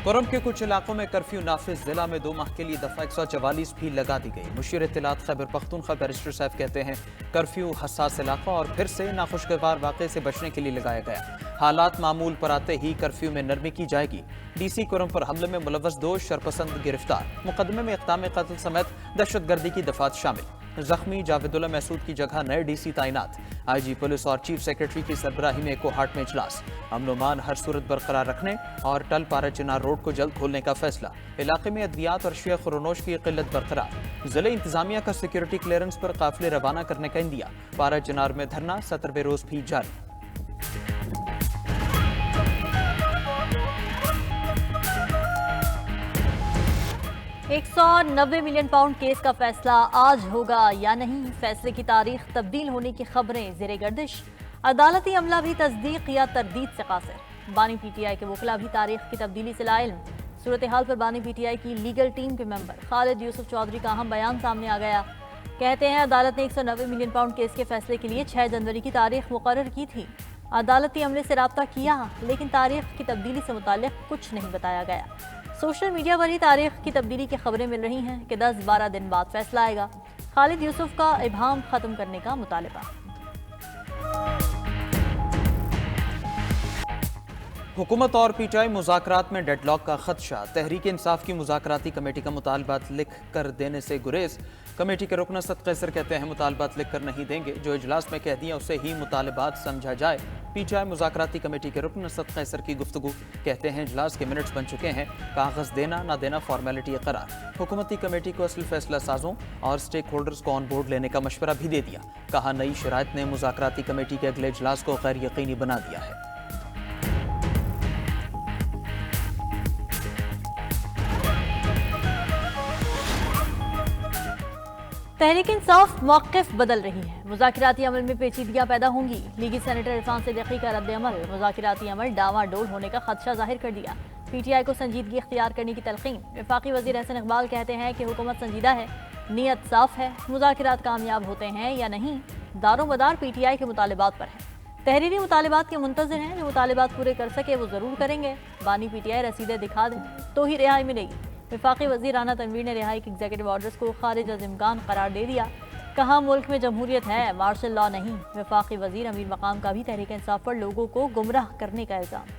करम के कुछ इलाकों में कर्फ्यू नाफिज, जिला में 2 माह के लिए दफा 144 भी लगा दी गई। मुशीर इत्तलात खैबर पख्तूनख्वा बैरिस्टर साहब कहते हैं कर्फ्यू हसास इलाका और फिर से नाखुशगवार वाक़े से बचने के लिए लगाया गया। हालात मामूल पर आते ही कर्फ्यू में नरमी की जाएगी। DC करम पर हमले में मुलव्वस 2 शरपसंद गिरफ्तार। मुकदमे में इक़दाम क़त्ल समेत दहशतगर्दी की दफात शामिल। जख्मी जावेदुल्ला महसूद की जगह नए DC तैनात। IG पुलिस और चीफ सेक्रेटरी की सरबराही में कोहाट में इजलास। अमन-ओ-मान हर सूरत बरकरार रखने और टल पारा चिनार रोड को जल्द खोलने का फैसला। इलाके में अद्वियात और शेख रोनोश की किल्लत बरकरार। जिले इंतजामिया का सिक्योरिटी क्लियरेंस पर काफिले रवाना करने का इंदिया। पारा चिनार में धरना 17वें रोज भी जारी। 190 मिलियन पाउंड केस का फैसला आज होगा या नहीं, फैसले की तारीख तब्दील होने की खबरें ज़ेरे गर्दिश। अदालती अमला भी तस्दीक या तरदीद से कासिर। बानी PTI के वकला भी तारीख की तब्दीली से लाइल्म। सूरत हाल पर बानी PTI की लीगल टीम के मेंबर खालिद यूसुफ चौधरी का अहम बयान सामने आ गया। कहते हैं अदालत ने 190 मिलियन पाउंड केस के फैसले के लिए 6 जनवरी की तारीख मुकर्रर की थी। अदालती अमले से राब्ता किया लेकिन तारीख की तब्दीली से मुताल्लिक कुछ नहीं बताया गया। सोशल मीडिया पर ही तारीख की तब्दीली की खबरें मिल रही हैं कि 10-12 दिन बाद फैसला आएगा। खालिद यूसुफ का इबहाम खत्म करने का मुतालबा। हुकूमत और PTI मुज़ाकरात में डेडलॉक का खदशा। तहरीक इंसाफ की मुज़ाकराती कमेटी का मुतालबात लिख कर देने से गुरेज। कमेटी के रुकन असद कैसर कहते हैं मुतालबात लिख कर नहीं देंगे, जो इजलास में कह दिया उसे ही मुतालबात समझा जाए। PTI मुज़ाकराती कमेटी के रुकन असद कैसर की गुफ्तगू। कहते हैं इजलास के मिनट्स बन चुके हैं, कागज़ देना ना देना फॉर्मेलिटी करार। हुकूमती कमेटी को असल फैसला साजों और स्टेक होल्डर्स को ऑन बोर्ड लेने का मशवरा भी दे दिया। कहा नई शराइत ने मुज़ाकराती कमेटी के अगले इजलास को गैर यकीनी बना दिया है। तहरीक इंसाफ मौक़िफ़ बदल रही है। मुज़ाकराती अमल में पेचीदगियाँ पैदा होंगी। लीगी सेनेटर इरफान सिद्दीकी का रद्द-ए-अमल। मुज़ाकराती अमल डावाडोल होने का खदशा जाहिर कर दिया। PTI को संजीदगी इख्तियार करने की तलक़ीन। वफाकी वज़ीर अहसन इक़बाल कहते हैं कि हुकूमत संजीदा है, नीयत साफ़ है। मुज़ाकरात कामयाब होते हैं या नहीं, दारोमदार PTI के मुतालबात पर है। तहरीरी मुतालबात के मुंतज़िर हैं, जो मुतालबात पूरे कर सके वो ज़रूर करेंगे। बानी PTI रसीदें दिखा दें तो ही रिहाई मिलेगी। वफाकी वज़ीर राना तनवीर ने रिहाई के एग्जीक्यूटिव ऑर्डर्स को खारिज अज़ इम्कान करार दे दिया। कहा मुल्क में जमहूरियत है, मार्शल लॉ नहीं। वफाकी वज़ीर अमीर मकाम का भी तहरीक इंसाफ पर लोगों को गुमराह करने का इल्ज़ाम।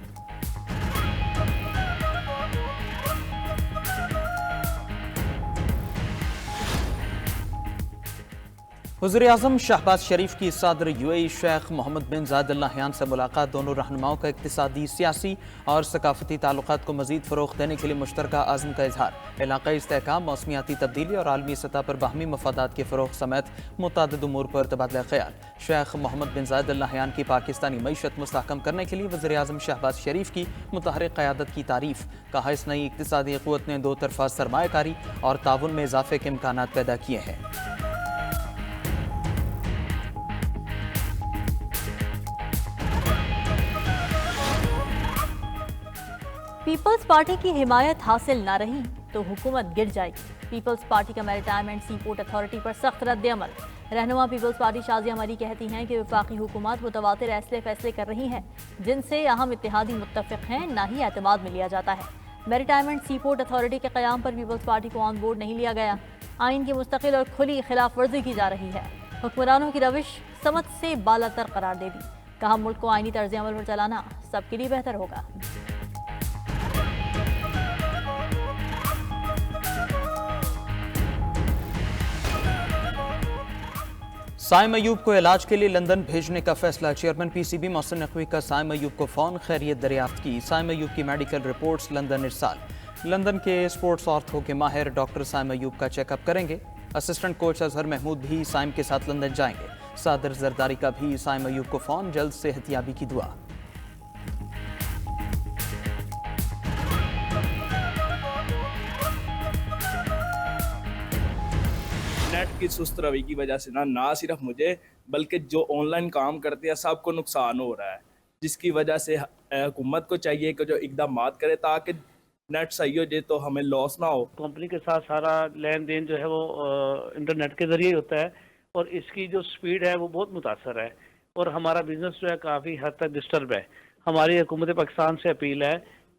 वज़ीर-ए-आज़म शहबाज शरीफ की सदर UAE शेख मोहम्मद बिन ज़ायद अल नहयान से मुलाकात। दोनों रहनुमाओं का इक़्तिसादी, सियासी और सकाफ़ती ताल्लुक़ात को मज़ीद फ़रोग़ देने के लिए मुश्तरका आज़म का इज़हार। इलाक़ाई इस्तेहकाम, मौसमियाती तब्दीली और आलमी सतह पर बाहमी मफादात के फ़रोग़ समेत मुतअद्दिद उमूर पर तबादला ख़याल। शेख मोहम्मद बिन ज़ायद अल नहयान की पाकिस्तानी मईशत मुस्तहकम करने के लिए वज़ीर-ए-आज़म शहबाज शरीफ की मुतहर्रिक क़यादत की तारीफ़। कहा इस नई इक़्तिसादी क़ुव्वत ने दो तरफ़ा सरमायाकारी और ताउन में इज़ाफ़े के इम्कानात पैदा किए हैं। पीपल्स पार्टी की हिमायत हासिल ना रही तो हुकूमत गिर जाएगी। पीपल्स पार्टी का maritime and sea port authority पर सख्त रद्द-ए-अमल। रहनुमा पीपल्स पार्टी शाज़िया मरी कहती हैं कि वफाकी हुकूमत मुतवातिर ऐसे फैसले कर रही हैं जिनसे अहम इत्तेहादी मुत्तफ़िक़ हैं, ना ही एतमाद में लिया जाता है। Maritime and sea port authority के क़याम पर पीपल्स पार्टी को ऑन बोर्ड नहीं लिया गया। आइन की मुस्तकिल और खुली खिलाफ वर्जी की जा रही है। हुक्मरानों की रविश समझ से बालातर करार दे दी। कहा मुल्क को आइनी तर्ज़ अमल पर चलाना सबके लिए बेहतर होगा। साइम अयूब को इलाज के लिए लंदन भेजने का फैसला। चेयरमैन PCB मोहसिन नकवी का साइम अयूब को फ़ौरन खैरियत दरियाफ्त की। साइम अयूब की मेडिकल रिपोर्ट्स लंदन इरसाल। लंदन के स्पोर्ट्स ऑर्थो के माहिर डॉक्टर साइम अयूब का चेकअप करेंगे। असिस्टेंट कोच अजहर महमूद भी साइम के साथ लंदन जाएंगे। सादर जरदारी का भी साइम अयूब को फ़ौरन जल्द सेहतियाबी की दुआ। नेट की सुस्त रवि की वजह से ना सिर्फ मुझे बल्कि जो ऑनलाइन काम करते हैं सबको नुकसान हो रहा है, जिसकी वजह से हुकूमत को चाहिए कि जो इकदाम करे ताकि नेट सही हो जाए तो हमें लॉस ना हो। कंपनी के साथ सारा लेन देन जो है वो इंटरनेट के ज़रिए होता है और इसकी जो स्पीड है वो बहुत मुतासर है और हमारा बिजनेस जो है काफ़ी हद तक डिस्टर्ब है। हमारी हुकूमत पाकिस्तान से अपील है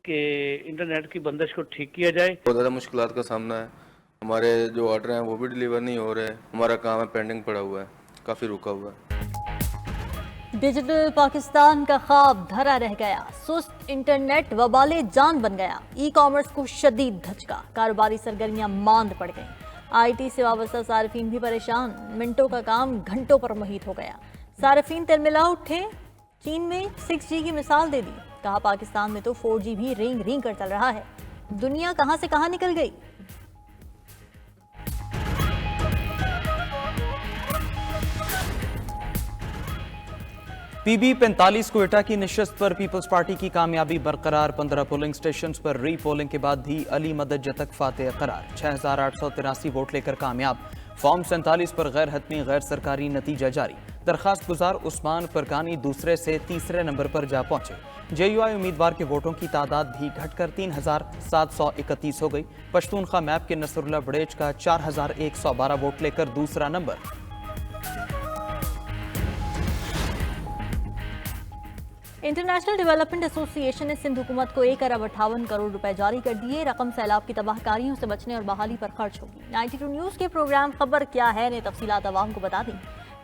کہ انٹرنیٹ کی بندش کو ٹھیک کیا جائے. بہت زیادہ مشکلات کا سامنا ہے. ہمارے جو آرڈر ہیں وہ بھی ڈیلیور نہیں ہو رہے. ہمارا کام ہے پینڈنگ پڑا ہوا ہے, کافی رکا ہوا ہے. ڈیجیٹل پاکستان کا خواب دھرا رہ گیا. سست انٹرنیٹ وبال جان بن گیا. ای کامرس کو شدید دھچکا. کاروباری سرگرمیاں ماند پڑ گئیں. آئی ٹی سے وابستہ صارفین بھی پریشان. منٹوں کا کام گھنٹوں پر محیط ہو گیا. صارفین تلملا اٹھے. چین میں 6G کی مثال دے دی. کہا پاکستان میں تو 4G بھی رینگ رینگ کر چل رہا ہے. دنیا کہاں سے کہاں نکل گئی. پی بی 45 کوئٹہ کی نشست پر پیپلز پارٹی کی کامیابی برقرار. 15 پولنگ سٹیشنز پر ری پولنگ کے بعد بھی علی مدد جتک فاتح قرار. 6883 ووٹ لے کر کامیاب. فارم 47 پر غیر حتمی غیر سرکاری نتیجہ جاری. درخواست گزار عثمان فرقانی دوسرے سے تیسرے نمبر پر جا پہنچے. جے یو آئی امیدوار کے ووٹوں کی تعداد بھی گھٹ کر 3731 ہو گئی. پشتونخوا میپ کے نصر اللہ بڑیچ کا 4112 ووٹ لے کر دوسرا نمبر. انٹرنیشنل ڈیولپمنٹ ایسوسی ایشن نے سندھ حکومت کو 1 ارب 58 کروڑ روپے جاری کر دیے. رقم سیلاب کی تباہ کاریوں سے بچنے اور بحالی پر خرچ ہوگی. 92 نیوز کے پروگرام خبر کیا ہے نے تفصیلات عوام کو بتا دی.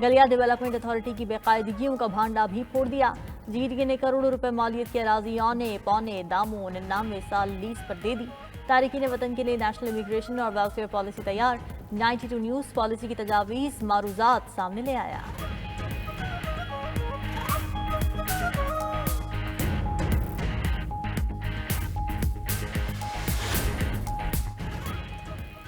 گلیا ڈیولپمنٹ اتھارٹی کی بے قاعدگیوں کا بھانڈا بھی پھوڑ دیا. GDA نے کروڑوں روپے مالیت کی اراضیوں نے پونے داموں 99 سال لیز پر دے دی. تارکین وطن کے لیے نیشنل امیگریشن اور ویلفیئر پالیسی تیار. 92 نیوز پالیسی کی تجاویز معروضات سامنے لے آیا.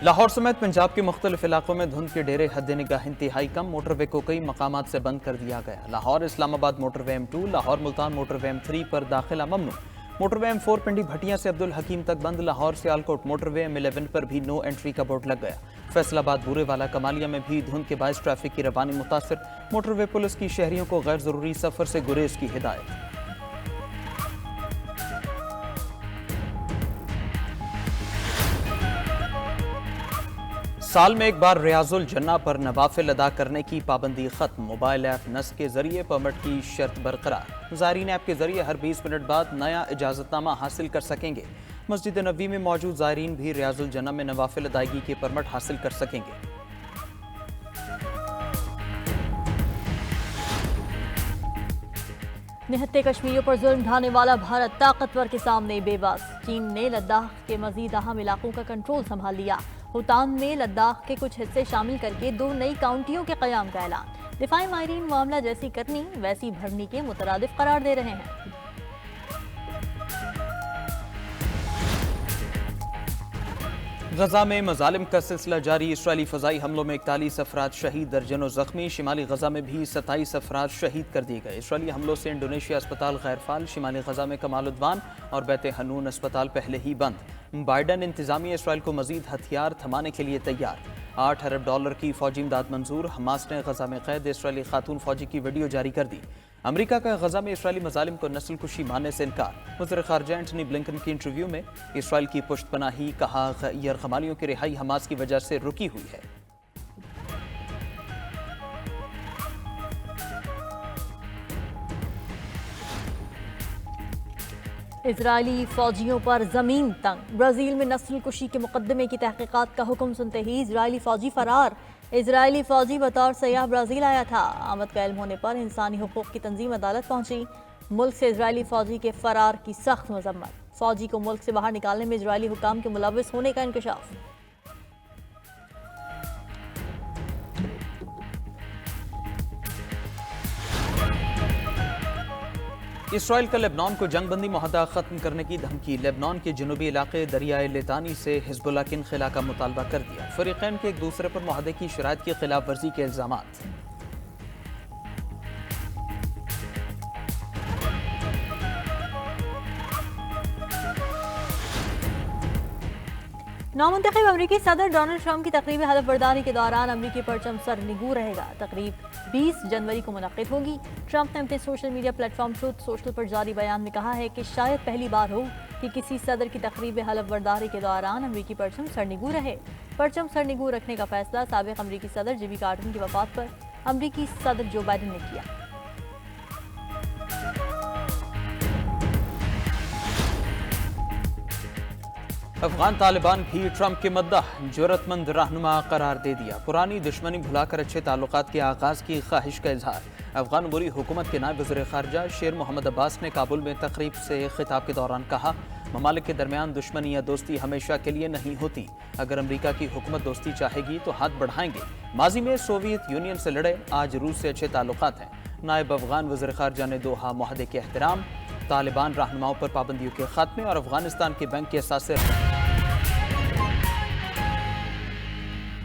لاہور سمیت پنجاب کے مختلف علاقوں میں دھند کے ڈیرے حد نگاہ انتہائی کم. موٹر وے کو کئی مقامات سے بند کر دیا گیا. لاہور اسلام آباد موٹر وے M2, لاہور ملتان موٹر وے M3 پر داخلہ ممنوع. موٹر وے M4 پنڈی بھٹیاں سے عبدالحکیم تک بند. لاہور سیالکوٹ موٹر وے M11 پر بھی نو انٹری کا بورڈ لگ گیا. فیصل آباد بورے والا کمالیہ میں بھی دھند کے باعث ٹریفک کی روانی متاثر. موٹر وے پولیس کی شہریوں کو غیر ضروری سفر سے گریز کی ہدایت. سال میں ایک بار ریاض الجنہ پر نوافل ادا کرنے کی پابندی ختم. موبائل ایپ نس کے ذریعے پرمٹ کی شرط برقرار. زائرین ایپ کے ذریعے ہر 20 منٹ بعد نیا اجازت نامہ حاصل کر سکیں گے. مسجد نبوی میں موجود زائرین بھی ریاض الجنہ میں نوافل ادائیگی کے پرمٹ حاصل کر سکیں گے. نہتے کشمیریوں پر ظلم ڈھانے والا بھارت طاقتور کے سامنے بے بس. چین نے لداخ کے مزید اہم علاقوں کا کنٹرول سنبھال لیا. ہوتان میں لداخ کے کچھ حصے شامل کر کے 2 نئی کاؤنٹیوں کے قیام کا اعلان. دفاعی ماہرین معاملہ جیسی کرنی ویسی بھرنی کے مترادف قرار دے رہے ہیں. غزہ میں مظالم کا سلسلہ جاری. اسرائیلی فضائی حملوں میں 41 افراد شہید, درجنوں زخمی. شمالی غزہ میں بھی 27 افراد شہید کر دیے گئے. اسرائیلی حملوں سے انڈونیشیا اسپتال غیر فعال. شمالی غزہ میں کمال عدوان اور بیت حنون اسپتال پہلے ہی بند. بائیڈن انتظامیہ اسرائیل کو مزید ہتھیار تھمانے کے لیے تیار. 8 ارب ڈالر کی فوجی امداد منظور. حماس نے غزہ میں قید اسرائیلی خاتون فوجی کی ویڈیو جاری کر دی. امریکہ کا غزہ میں اسرائیلی مظالم کو نسل کشی ماننے سے انکار. وزیر خارجہ اینٹنی بلنکن کی انٹرویو میں اسرائیل کی پشت پناہی. کہا یرغمالیوں کی رہائی حماس کی وجہ سے رکی ہوئی ہے. اسرائیلی فوجیوں پر زمین تنگ. برازیل میں نسل کشی کے مقدمے کی تحقیقات کا حکم سنتے ہی اسرائیلی فوجی فرار. اسرائیلی فوجی بطور سیاح برازیل آیا تھا. آمد کا علم ہونے پر انسانی حقوق کی تنظیم عدالت پہنچی. ملک سے اسرائیلی فوجی کے فرار کی سخت مذمت. فوجی کو ملک سے باہر نکالنے میں اسرائیلی حکام کے ملوث ہونے کا انکشاف. اسرائیل کا لبنان کو جنگ بندی معاہدہ ختم کرنے کی دھمکی. لبنان کے جنوبی علاقے دریائے لیتانی سے حزب اللہ کے انخلا کا مطالبہ کر دیا. فریقین کے ایک دوسرے پر معاہدے کی شرائط کی خلاف ورزی کے الزامات. نامنتخب امریکی صدر ڈونلڈ ٹرمپ کی تقریب حلف برداری کے دوران امریکی پرچم سر نگو رہے گا. تقریب 20 جنوری کو منعقد ہوگی. ٹرمپ نے اپنے social media platform truth social پر جاری بیان میں کہا ہے کہ شاید پہلی بار ہو کہ کسی صدر کی تقریب حلف برداری کے دوران امریکی پرچم سر نگو رہے. پرچم سر نگو رکھنے کا فیصلہ سابق امریکی صدر جیمی کارٹر کی وفات پر امریکی صدر جو بائیڈن نے کیا. افغان طالبان بھی ٹرمپ کے مداح جرأتمند رہنما قرار دے دیا. پرانی دشمنی بھلا کر اچھے تعلقات کے آغاز کی خواہش کا اظہار. افغان عبوری حکومت کے نائب وزیر خارجہ شیر محمد عباس نے کابل میں تقریب سے خطاب کے دوران کہا ممالک کے درمیان دشمنی یا دوستی ہمیشہ کے لیے نہیں ہوتی. اگر امریکہ کی حکومت دوستی چاہے گی تو ہاتھ بڑھائیں گے. ماضی میں سوویت یونین سے لڑے, آج روس سے اچھے تعلقات ہیں. نائب افغان وزیر خارجہ نے دوحہ معاہدے کے احترام, طالبان رہنماؤں پر پابندیوں کے خاتمے اور افغانستان کے بینک کے اثاثے